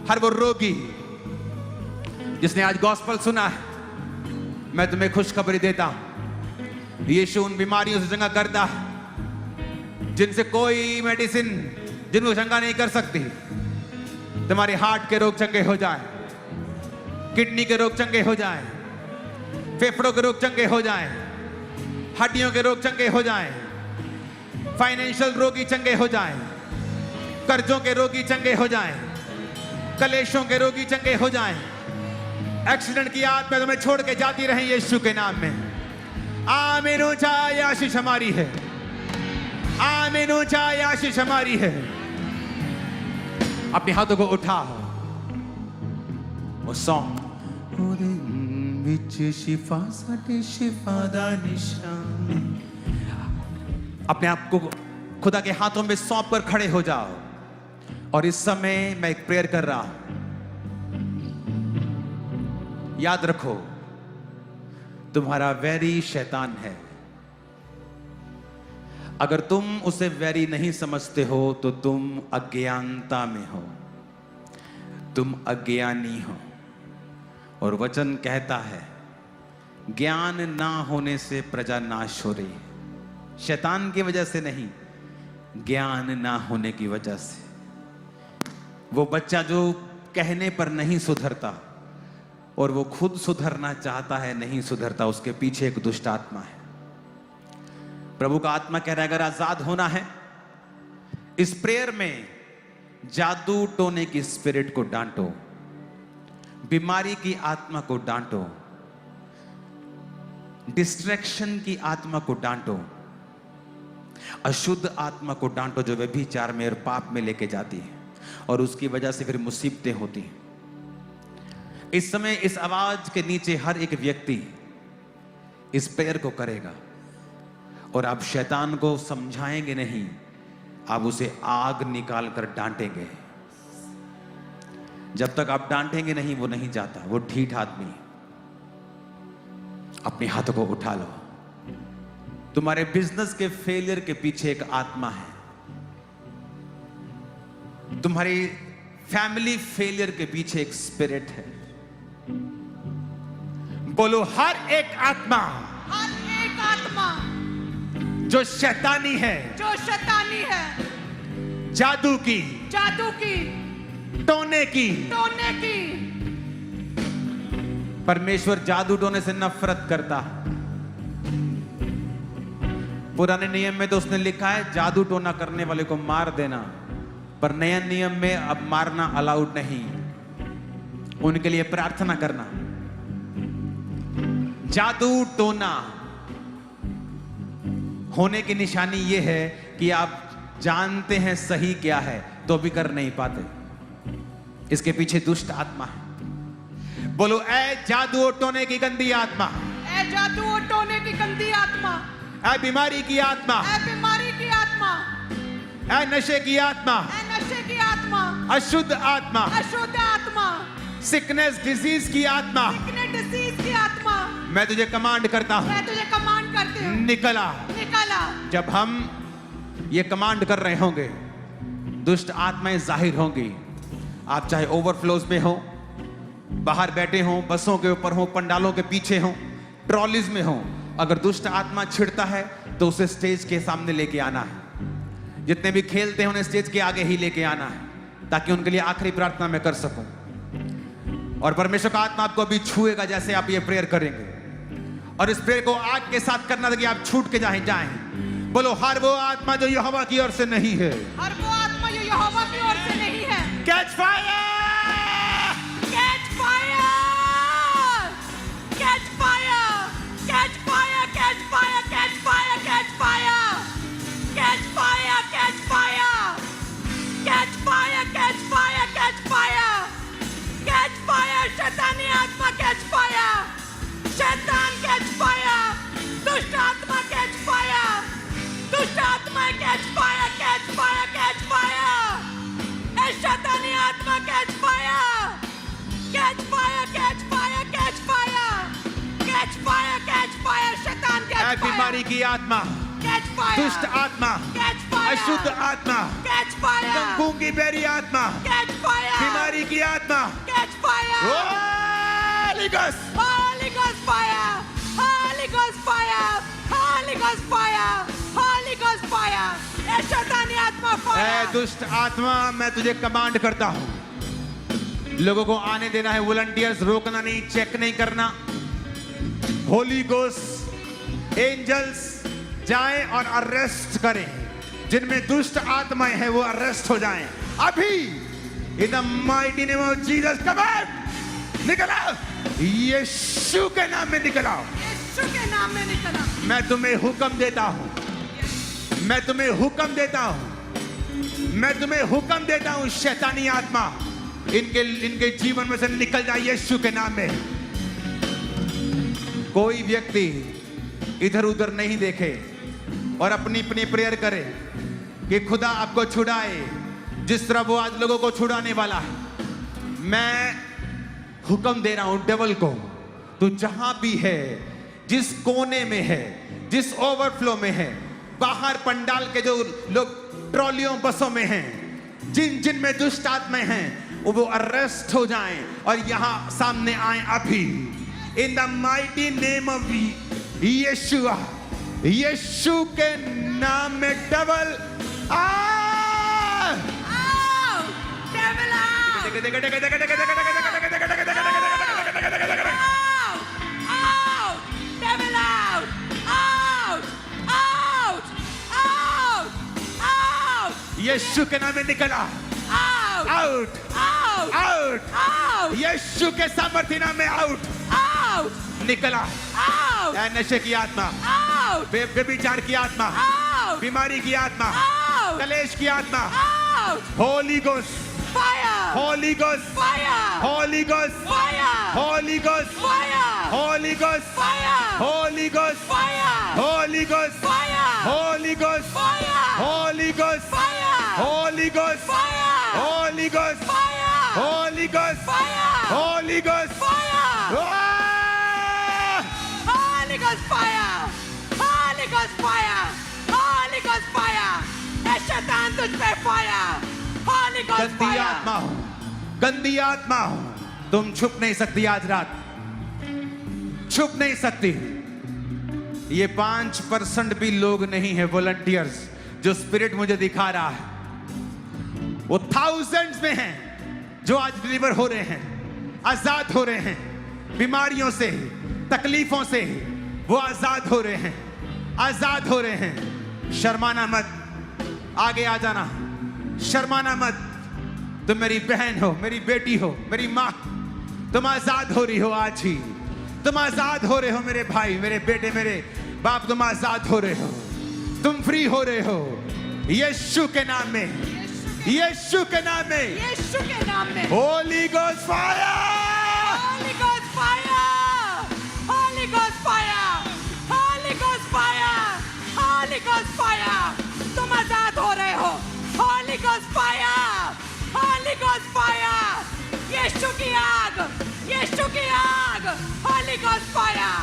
हर वो रोगी जिसने आज गॉस्पेल सुना है, मैं तुम्हें खुशखबरी देता हूं, यीशु उन बीमारियों से चंगा करता है जिनसे कोई मेडिसिन जिनको चंगा नहीं कर सकती। तुम्हारे हार्ट के रोग चंगे हो जाए, किडनी के रोग चंगे हो जाए, फेफड़ों के रोग चंगे हो जाए, हड्डियों के रोग चंगे हो जाए, फाइनेंशियल रोगी चंगे हो जाए, कर्जों के रोगी चंगे हो जाए, कलेशों के रोगी चंगे हो जाए, एक्सीडेंट की आत्मा तुम्हें छोड़ के जाती रहे यीशु के नाम में। आमीन। ऊंचा आशीष हमारी है, आमीन। ऊंचा आशीष हमारी है। अपने हाथों को उठाओ, वो सॉन्ग विच शिफा साडे शिफा दा निशान। अपने आप को खुदा के हाथों में सौंप कर खड़े हो जाओ। और इस समय मैं एक प्रेयर कर रहा हूं। याद रखो, तुम्हारा वैरी शैतान है। अगर तुम उसे वैरी नहीं समझते हो तो तुम अज्ञानता में हो, तुम अज्ञानी हो। और वचन कहता है, ज्ञान ना होने से प्रजा नाश हो रही है। शैतान की वजह से नहीं, ज्ञान ना होने की वजह से। वो बच्चा जो कहने पर नहीं सुधरता और वो खुद सुधरना चाहता है, नहीं सुधरता, उसके पीछे एक दुष्ट आत्मा है। प्रभु का आत्मा कह रहा है, अगर आजाद होना है, इस प्रेयर में जादू टोने की स्पिरिट को डांटो, बीमारी की आत्मा को डांटो, डिस्ट्रैक्शन की आत्मा को डांटो, अशुद्ध आत्मा को डांटो जो व्यभिचार में और पाप में लेके जाती है और उसकी वजह से फिर मुसीबतें होती हैं। इस समय इस आवाज के नीचे हर एक व्यक्ति इस प्रेयर को करेगा और आप शैतान को समझाएंगे नहीं, आप उसे आग निकाल कर डांटेंगे। जब तक आप डांटेंगे नहीं, वो नहीं जाता, वो ढीठ आदमी। अपने हाथों को उठा लो। तुम्हारे बिजनेस के फेलियर के पीछे एक आत्मा है, तुम्हारी फैमिली फेलियर के पीछे एक स्पिरिट है। बोलो, हर एक आत्मा, हर एक आत्मा जो शैतानी है, जो शैतानी है, जादू की, जादू की, टोने की, टोने की। परमेश्वर जादू टोने से नफरत करता है। पुराने नियम में तो उसने लिखा है जादू टोना करने वाले को मार देना, पर नए नियम में अब मारना अलाउड नहीं, उनके लिए प्रार्थना करना। जादू टोना होने की निशानी यह है कि आप जानते हैं सही क्या है तो भी कर नहीं पाते। इसके पीछे दुष्ट आत्मा है। बोलो, ऐ जादू टोने की गंदी आत्मा, ऐ जादू टोने की गंदी आत्मा, ऐ बीमारी की आत्मा, ऐ बीमारी की आत्मा, ऐ नशे की आत्मा, ऐ नशे की आत्मा, अशुद्ध आत्मा, अशुद्ध आत्मा, सिकनेस डिजीज की आत्मा, सिकनेस डिसीज की आत्मा, मैं तुझे कमांड करता हूं, मैं तुझे कमांड करती हूँ, निकला। निकला। जब हम ये कमांड कर रहे होंगे, दुष्ट आत्माएं जाहिर होंगी। आप चाहे ओवरफ्लोज में हो, बाहर बैठे हो, बसों के ऊपर हो, पंडालों के पीछे हो, ट्रॉलीज में हो, अगर दुष्ट आत्मा छिड़ता है तो उसे स्टेज के सामने लेके आना है। जितने भी खेलते हैं उन्हें स्टेज के आगे ही लेके आना है, ताकि उनके लिए आखिरी प्रार्थना मैं कर सकूं। और परमेश्वर का आत्मा आपको अभी छुएगा जैसे आप ये प्रेयर करेंगे। और इस प्रेयर को आग के साथ करना ताकि आप छूट के जाएं। बोलो, हर वो आत्मा जो यहोवा की ओर से नहीं है, हर वो आत्मा जो यहोवा की ओर से नहीं है, catch fire, catch fire, catch fire, catch fire, catch fire, catch fire, catch fire, catch fire, catch fire, catch fire, catch fire, catch fire, catch fire. शैतानी आत्मा कैच फायर, शैतान कैच फायर, दुष्ट आत्मा कैच फायर, दुष्ट आत्मा catch fire, catch fire, catch fire. ए शैतानी आत्मा catch fire, catch fire, catch fire, catch fire, catch fire, catch fire. शैतान कैच फायर, बीमारी की आत्मा, कैच फायर, दुष्ट आत्मा, कैच फायर, अशुद्ध आत्मा, Catch fire! गूंगी बेरी आत्मा, Catch fire! बीमारी की आत्मा, Catch fire! Holy Ghost! Holy Ghost fire! Holy Ghost fire! Holy Ghost fire! Holy Ghost fire! ए शैतानी आत्मा ऐ fire! दुष्ट आत्मा, मैं तुझे कमांड करता हूं, लोगों को आने देना है, वॉलंटियर्स रोकना नहीं, चेक नहीं करना। होली गोस्ट एंजल्स जाएं और अरेस्ट करें, जिनमें दुष्ट आत्माएं हैं वो अरेस्ट हो जाएं अभी। In the mighty name of Jesus, command निकला, यीशु के नाम में निकला। यीशु के नाम में निकला। मैं तुम्हें हुक्म देता हूं, मैं तुम्हें हुक्म देता हूं, मैं तुम्हें हुक्म देता हूं, शैतानी आत्मा इनके जीवन में से निकल जाए यीशु के नाम में। कोई व्यक्ति इधर उधर नहीं देखे और अपनी अपनी प्रेयर करे कि खुदा आपको छुड़ाए जिस तरह वो आज लोगों को छुड़ाने वाला है। मैं हुक्म दे रहा हूं डेविल को, तू जहां भी है, जिस कोने में है, जिस ओवरफ्लो में है, बाहर पंडाल के जो लोग ट्रॉलियों बसों में हैं, जिन जिन में दुष्ट आत्माएं हैं, वो अरेस्ट हो जाएं और यहां सामने आए अभी। In the mighty name of Yeshu, Yeshu के नाम में devil Out! Devil out! Out! Devil out! Out! Out! Out! Out! यीशु के नाम में निकला, Out! Out Out! Out, Out! यीशु के सामर्थ्य नाम में आउट, Out! निकला। Out! ऐ नशे की आत्मा, Out! व्यभिचार की आत्मा, Out! बीमारी की आत्मा, Out! कलेश की आत्मा, Out! Holi ghost, Fire! Holi ghost, Fire! Holi ghost, Fire! Holi ghost, Fire! Holi ghost, Fire! Holi ghost, Fire! Holi ghost, Fire! Holi ghost, Fire! Holi ghost, Fire! Holi ghost, Fire! Holi ghost, Fire! Holi ghost, Fire! Holi ghost, Fire! Holy Ghost fire! Holy Ghost fire! Holy Ghost fire! ए शैतान तुझ पे fire! Holy Ghost गंदी fire! आत्मा हो, गंदी आत्मा हो, तुम छुप नहीं सकती आज रात, छुप नहीं सकती। ये 5% भी लोग नहीं है वॉलंटियर्स जो स्पिरिट मुझे दिखा रहा है, वो थाउजेंड्स में हैं जो आज डिलीवर हो रहे हैं, आजाद हो रहे हैं, बीमारियों से, तकलीफों से वो आजाद हो रहे हैं, आजाद हो रहे हैं। शर्माना मत, आगे आ जाना, शर्माना मत। तुम मेरी बहन हो, मेरी बेटी हो, मेरी माँ, तुम आजाद हो रही हो आज ही, तुम आजाद हो रहे हो मेरे भाई, मेरे बेटे, मेरे बाप, तुम आजाद हो रहे हो, तुम फ्री हो रहे हो यीशु के नाम में, यीशु के नाम में। यीशु के नाम में Holi ghost fire, Holy Ghost fire! Holy Ghost fire! Holy Ghost fire! Holy Ghost fire! तुम आजाद हो रहे हो। Holy Ghost fire! Holy Ghost fire! यीशु की आग, यीशु की आग, Holy Ghost fire!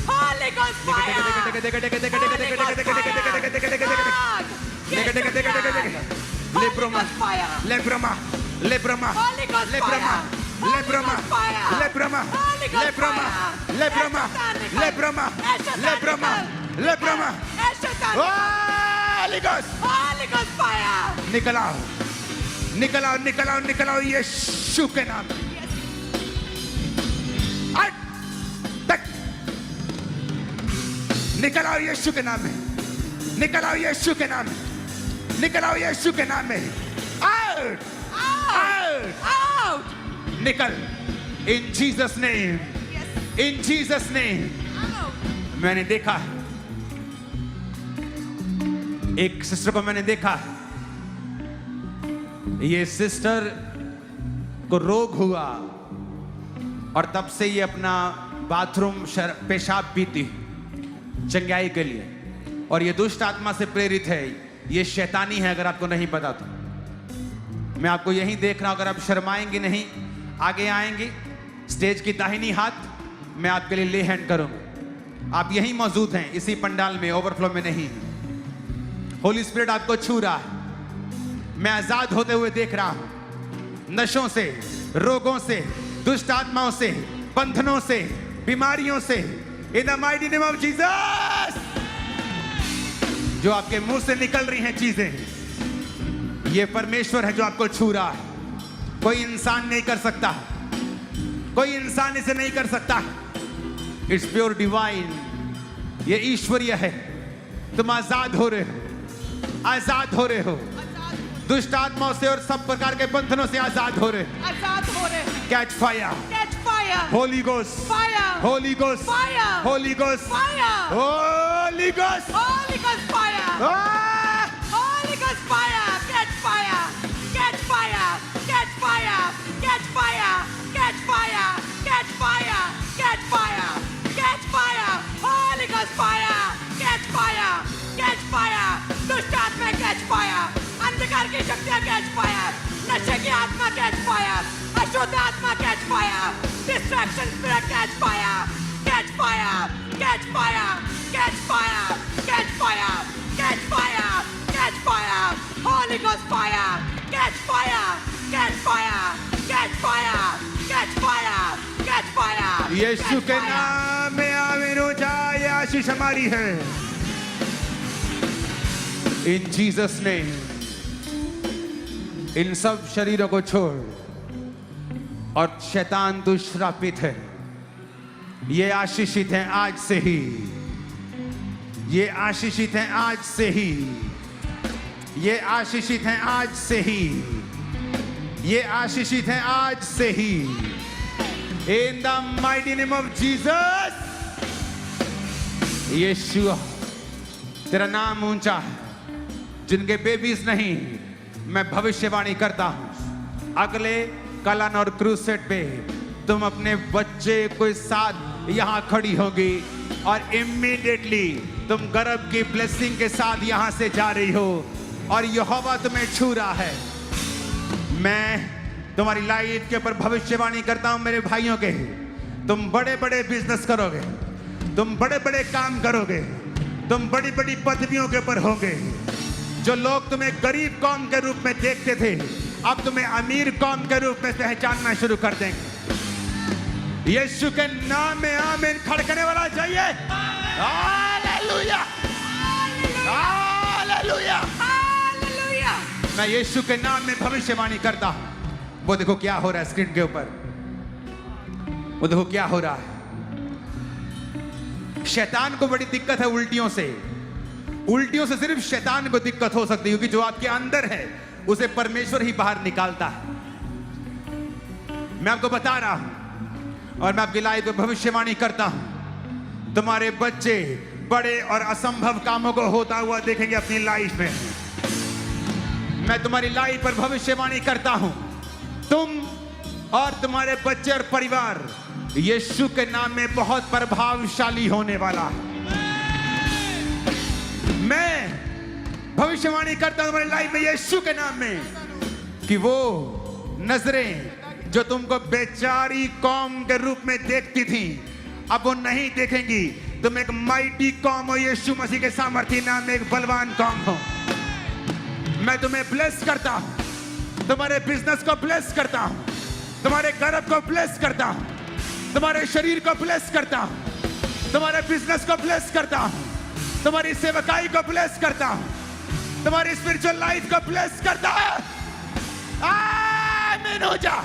Holy Ghost fire! Holy Ghost fire! आग, यीशु की आग, Lebroma, Holy Ghost fire! lebroma, lebroma, Holy Ghost lebroma, fire! Holy lebroma, Ghost fire! lebroma, Holy Ghost lebroma, fire! lebroma, lebroma, lebroma, lebroma. Holy Ghost, Holy Ghost fire! निकल आओ, निकल आओ, निकल आओ, निकल आओ यीशु के नाम में। हट, तक, निकल आओ यीशु के नाम में, निकल आओ यीशु के नाम में, निकल आओ यीशु के नाम में। Out, Out! Out! निकल, in Jesus name, Yes. in Jesus name। Out! मैंने देखा, एक सिस्टर को मैंने देखा, ये सिस्टर को रोग हुआ और तब से ये अपना बाथरूम पेशाब पीती चंगाई के लिए, और ये दुष्ट आत्मा से प्रेरित है, ये शैतानी है। अगर आपको नहीं पता तो मैं आपको यहीं देख रहा हूं, अगर आप शर्माएंगे नहीं, आगे आएंगे, स्टेज की दाहिनी हाथ मैं आपके लिए ले हैंड करूंगा। आप यहीं मौजूद हैं, इसी पंडाल में, ओवरफ्लो में नहीं। होली स्पिरिट आपको छू रहा है। मैं आजाद होते हुए देख रहा हूं, नशों से, रोगों से, दुष्ट आत्माओं से, बंधनों से, बीमारियों से, इन the mighty name of Jesus. जो आपके मुंह से निकल रही हैं चीजें, ये परमेश्वर है जो आपको छू रहा है। कोई इंसान नहीं कर सकता, कोई इंसान इसे नहीं कर सकता। इट्स प्योर डिवाइन, ये ईश्वरीय है। तुम आजाद हो रहे हो, आजाद हो रहे हो, दुष्ट आत्माओं से और सब प्रकार के बंधनों से आजाद हो रहे हो। आजाद हो रहे हैं। Catch fire, catch fire, holy ghost, fire, holy ghost, fire, holy ghost, fire, holy ghost, Holi ghost fire, holy ghost fire, catch fire, catch fire, catch fire, catch fire, catch fire, catch fire, catch fire, catch fire, holy ghost fire, catch fire, catch fire, दुष्ट आत्मा catch fire, अंधकार की शक्तियां catch fire, नशे की आत्मा catch fire, अशुद्ध आत्मा catch fire, distraction spirit catch fire, catch fire, catch fire, catch fire, catch fire, catch fire, catch fire, holy ghost fire, catch fire, catch fire, catch fire, catch fire, catch fire. Yeshu के नाम में आमीन हो जाए। आशीष हमारी है। इन Jesus ने इन सब शरीरों को छोड़, और शैतान दुष्प्रापित है। ये आशीषित हैं आज से ही, ये आशीषित हैं आज से ही, ये आशीषित हैं आज से ही, ये आशीषित हैं आज से ही। In the mighty name of Jesus. Yeshu, तेरा नाम ऊंचा है। जिनके बेबीज नहीं, मैं भविष्यवाणी करता हूं, अगले कलन और क्रूसेट पे तुम अपने बच्चे के साथ यहां खड़ी होगी और इमीडिएटली तुम गर्भ की ब्लेसिंग के साथ यहां से जा रही हो और यहोवा तुम्हें छू रहा है। मैं तुम्हारी लाइफ के ऊपर भविष्यवाणी करता हूं मेरे भाइयों के, तुम बड़े बड़े बिजनेस करोगे, तुम बड़े बड़े काम करोगे, तुम बड़ी बड़ी पदवियों के ऊपर होगे। जो लोग तुम्हें गरीब कौम के रूप में देखते थे, अब तुम्हें अमीर कौम के रूप में पहचानना शुरू कर देंगे। यीशु के नाम में आमीन खड़कने वाला चाहिए। Hallelujah, hallelujah, hallelujah. मैं यीशु के नाम में भविष्यवाणी करता हूं। वो देखो क्या हो रहा है स्क्रीन के ऊपर, वो देखो क्या हो रहा है। शैतान को बड़ी दिक्कत है उल्टियों से। उल्टियों से सिर्फ शैतान को दिक्कत हो सकती है, क्योंकि जो आपके अंदर है उसे परमेश्वर ही बाहर निकालता है। मैं आपको बता रहा हूं और मैं आपकी लाइफ में भविष्यवाणी करता हूं, तुम्हारे बच्चे बड़े और असंभव कामों को होता हुआ देखेंगे अपनी लाइफ में। मैं तुम्हारी लाइफ पर भविष्यवाणी करता हूं, तुम और तुम्हारे बच्चे और परिवार यीशु के नाम में बहुत प्रभावशाली होने वाला है। मैं भविष्यवाणी करता हूं तुम्हारी लाइफ में यीशु के नाम में कि वो नजरें जो तुमको बेचारी कौम के रूप में देखती थी, अब वो नहीं देखेंगी। तुम एक माइटी कौम हो, यीशु मसीह के सामर्थ्य नाम में एक बलवान कौम हो। मैं तुम्हें ब्लेस करता हूं, तुम्हारे बिजनेस को ब्लेस करता हूं, तुम्हारे गर्भ को ब्लेस करता हूं, तुम्हारे शरीर को ब्लेस करता हूं, तुम्हारे बिजनेस को ब्लेस करता हूं, तुम्हारी सेवकाई को ब्लेस करता हूं, तुम्हारी स्पिरिचुअल लाइफ को ब्लेस करता हूं। आमीन हो जा।